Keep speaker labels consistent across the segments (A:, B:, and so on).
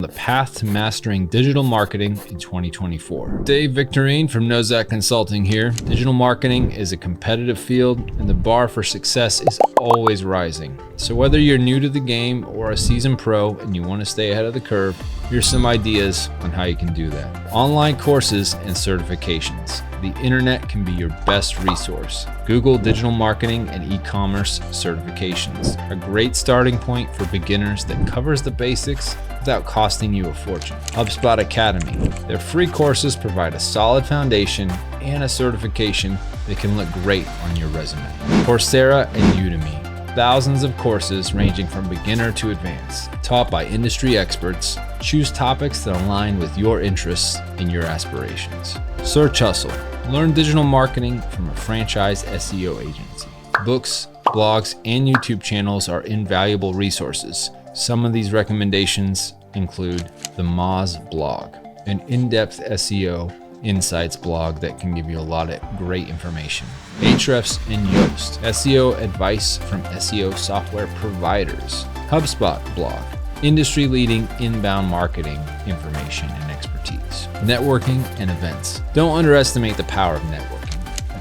A: the path to mastering digital marketing in 2024. Dave Victorine from Nozak Consulting here. Digital marketing is a competitive field and the bar for success is always rising. So whether you're new to the game or a seasoned pro and you want to stay ahead of the curve, here's some ideas on how you can do that. Online courses and certifications. The internet can be your best resource. Google digital marketing and e-commerce certifications. A great starting point for beginners that covers the basics without costing you a fortune. HubSpot Academy. Their free courses provide a solid foundation and a certification that can look great on your resume. Coursera and Udemy. Thousands of courses ranging from beginner to advanced, taught by industry experts. Choose topics that align with your interests and your aspirations. Search Hustle. Learn digital marketing from a franchise SEO agency. Books, blogs, and YouTube channels are invaluable resources. Some of these recommendations include the Moz blog, an in-depth SEO insights blog that can give you a lot of great information. Ahrefs and Yoast, SEO advice from SEO software providers. HubSpot blog, industry-leading inbound marketing information and expertise. Networking and events. Don't underestimate the power of networking.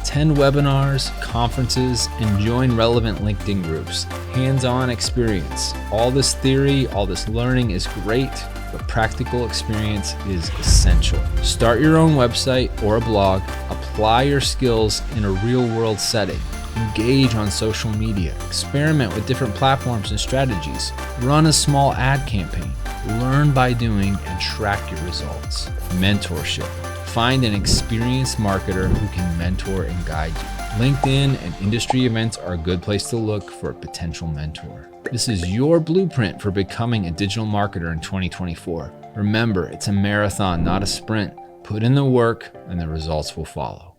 A: Attend webinars, conferences, and join relevant LinkedIn groups. Hands-on experience. All this theory, all this learning is great, but practical experience is essential. Start your own website or a blog. Apply your skills in a real-world setting. Engage on social media. Experiment with different platforms and strategies. Run a small ad campaign. Learn by doing and track your results. Mentorship. Find an experienced marketer who can mentor and guide you. LinkedIn and industry events are a good place to look for a potential mentor. This is your blueprint for becoming a digital marketer in 2024. Remember, it's a marathon, not a sprint. Put in the work and the results will follow.